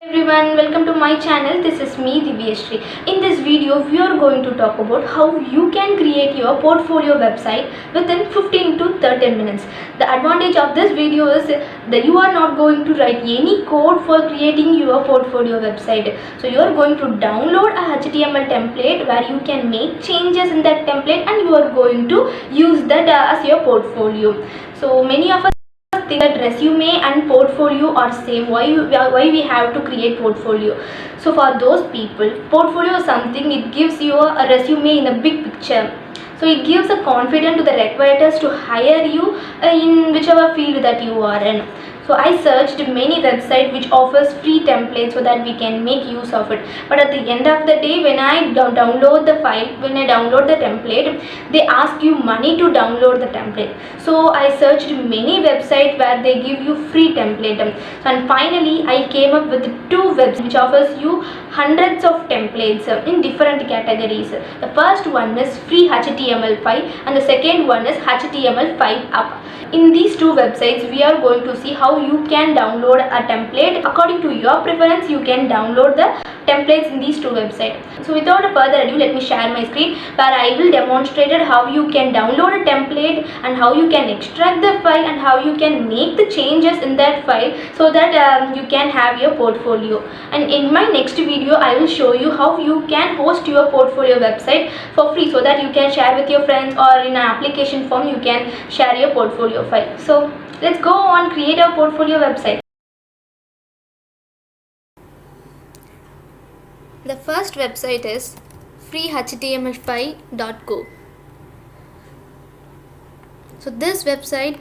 Everyone, welcome to my channel. This is me, Divyashree. In this video, we are going to talk about how you can create your portfolio website within 15 to 30 minutes. The advantage of this video is that you are not going to write any code for creating your portfolio website. So you are going to download a HTML template where you can make changes in that template, and you are going to use that as your portfolio. So many of us think that resume and portfolio are same. Why we have to create portfolio? So for those people, portfolio is something, it gives you a resume in a big picture. So it gives a confidence to the recruiters to hire you in whichever field that you are in. So I searched many websites which offers free templates so that we can make use of it. But at the end of the day, when I download the file, when I download the template, they ask you money to download the template. So I searched many websites where they give you free template. And finally, I came up with two websites which offers you hundreds of templates in different categories. The first one is free HTML5 and the second one is HTML5 up. In these two websites, we are going to see how you can download a template. According to your preference, you can download the templates in these two websites. So without further ado, let me share my screen where I will demonstrate how you can download a template and how you can extract the file and how you can make the changes in that file so that you can have your portfolio. And in my next video, I will show you how you can host your portfolio website for free so that you can share with your friends, or in an application form you can share your portfolio file. So let's go on create a portfolio website. The first website is freehtml5.co. So this website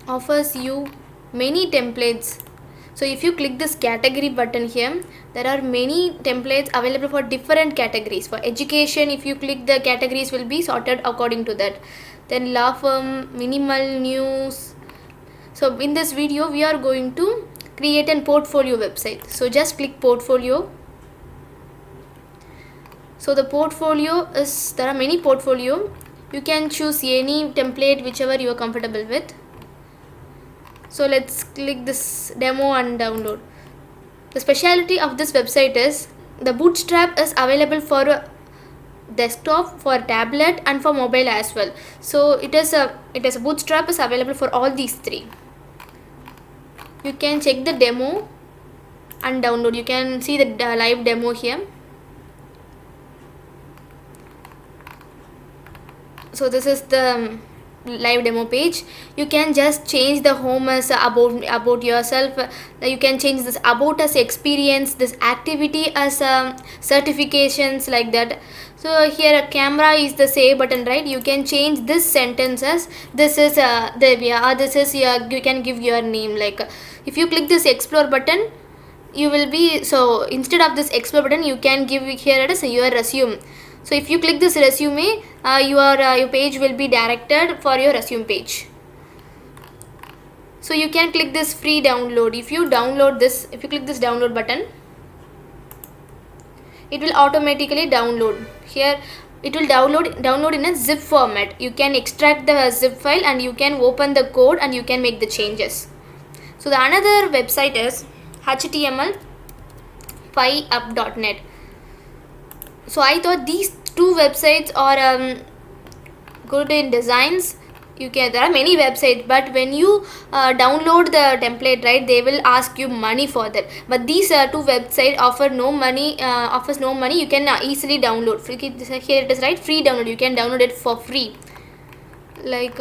offers you many templates. So if you click this category button here, there are many templates available for different categories. For education, if you click, the categories will be sorted according to that. Then law firm, minimal, news. So in this video, we are going to create a portfolio website. So just click portfolio. So the portfolio is, there are many portfolio. You can choose any template whichever you are comfortable with. So let's click this demo and download. The specialty of this website is the Bootstrap is available for desktop, for tablet and for mobile as well. So it is a Bootstrap is available for all these three. You can check the demo and download. You can see the live demo here. So this is the live demo page. You can just change the home as about yourself. You can change this about us experience, this activity as certifications, like that. So here a camera is the save button, right? You can change this sentence as this is this is you can give your name. Like if you click this explore button, you will be, so instead of this explore button, you can give here it is your resume. So if you click this resume, your page will be directed for your resume page. So you can click this free download. If you download this, if you click this download button, it will automatically download. Here it will download in a zip format. You can extract the zip file and you can open the code and you can make the changes. So the another website is html5up.net. So I thought these two websites are good in designs. There are many websites, but when you download the template, right, they will ask you money for that. But these two websites offers no money. You can easily download. Here it is, right, free download. You can download it for free. Like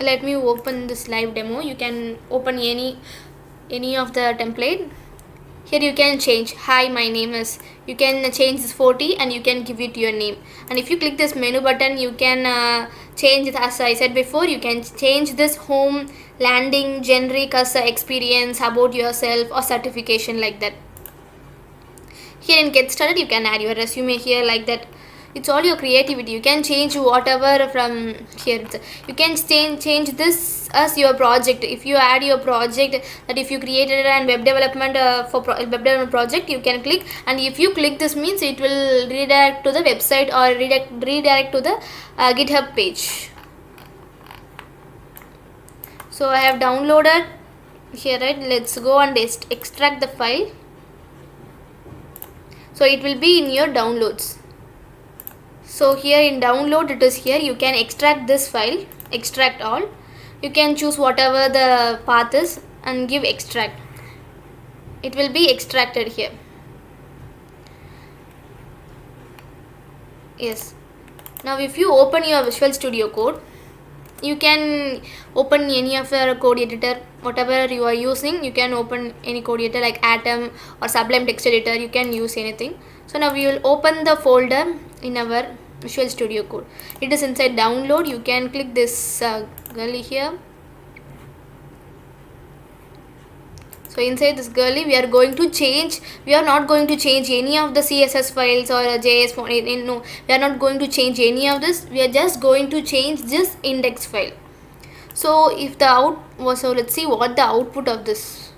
let me open this live demo. You can open any of the template. Here you can change, hi, my name is, you can change this 40 and you can give it your name. And if you click this menu button, you can change it. As I said before, you can change this home, landing, generic as experience, about yourself, or certification, like that. Here in get started, you can add your resume here, like that. It's all your creativity. You can change whatever from here. You can change this as your project. If you add your project, that if you created a web development web development project, you can click, and if you click this means it will redirect to the website or redirect to the GitHub page. So I have downloaded here, right? Let's go and extract the file. So it will be in your downloads. So here in download, it is here. You can extract this file, extract all. You can choose whatever the path is and give extract. It will be extracted here. Yes. Now if you open your Visual Studio Code, you can open any of your code editor, whatever you are using. You can open any code editor like Atom or Sublime Text Editor. You can use anything. So now we will open the folder in our Visual Studio Code. It is inside download. You can click this girly here. So inside this girly, we are going to change. We are not going to change any of the CSS files or JS file. No, we are not going to change any of this. We are just going to change this index file. So if the so let's see what the output of this.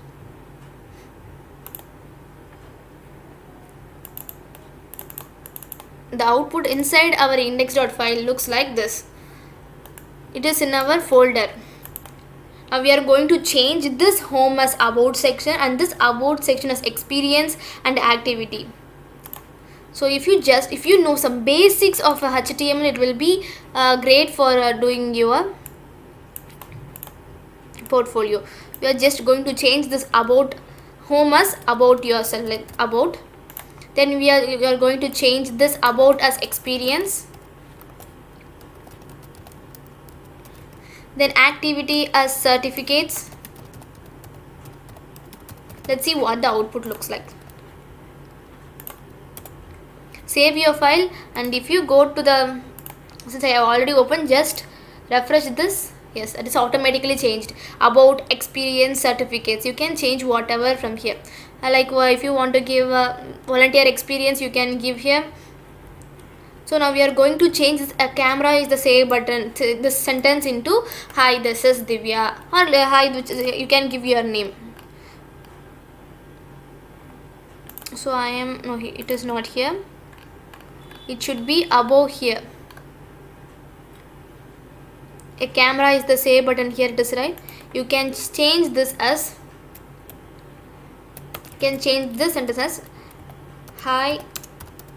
The output inside our index.file looks like this. It is in our folder. Now we are going to change this home as about section and this about section as experience and activity. So if you know some basics of HTML, it will be great for doing your portfolio. We are just going to change this about home as about yourself, like about. Then we are going to change this about as experience. Then activity as certificates. Let's see what the output looks like. Save your file, and if you go to the, since I have already opened, just refresh this. Yes, it is automatically changed. About experience certificates. You can change whatever from here. Like if you want to give volunteer experience, you can give here. So now we are going to change this, camera is the save button, this sentence into hi, this is Divya, or hi, which is, you can give your name. So it is not here. It should be above here. A camera is the save button, here it is, right? You can change this as, sentence as hi,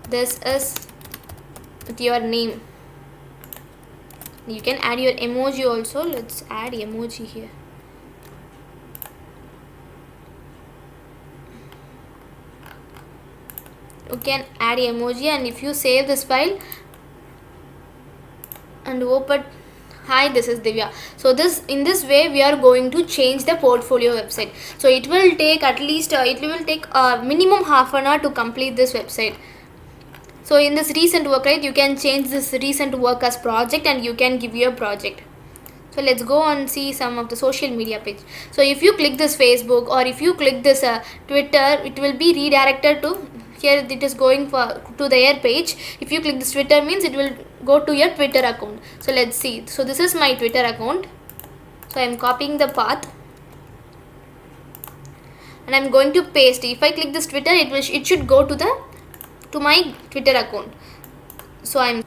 this is with your name. You can add your emoji also. Let's add emoji here. You can add emoji, and if you save this file and open, hi, this is Divya. So in this way we are going to change the portfolio website. So it will take at least minimum half an hour to complete this website. So in this recent work, right, you can change this recent work as project and you can give your project. So let's go and see some of the social media page. So if you click this Facebook or if you click this Twitter, it will be redirected to here. It is going to their page. If you click this Twitter, means it will go to your Twitter account. So let's see. So this is my Twitter account. So I am copying the path and I am going to paste. If I click this Twitter, it should go to my Twitter account. So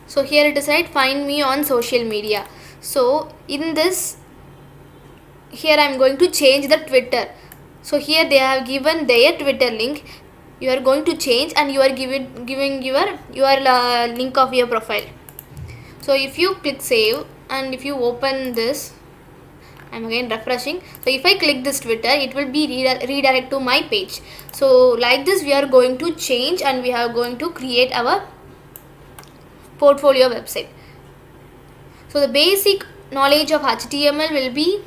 so here it is, right, find me on social media. So in this, here I am going to change the Twitter. So here they have given their Twitter link. You are going to change and you are giving your link of your profile. So if you click save and if you open this, I'm again refreshing. So if I click this Twitter, it will be redirect to my page. So like this we are going to change and we are going to create our portfolio website. So the basic knowledge of HTML will be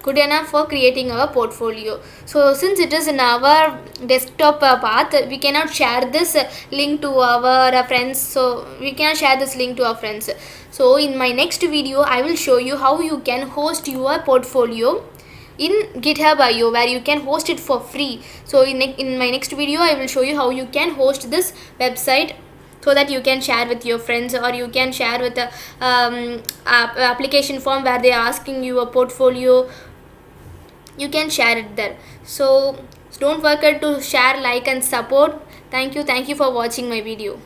good enough for creating our portfolio. So since it is in our desktop path, we cannot share this link to our friends. So we can share this link to our friends. So in my next video, I will show you how you can host your portfolio in GitHub.io, where you can host it for free. So in my next video, I will show you how you can host this website so that you can share with your friends, or you can share with the application form where they are asking you a portfolio. You can share it there. So don't forget to share, like and support. Thank you for watching my video.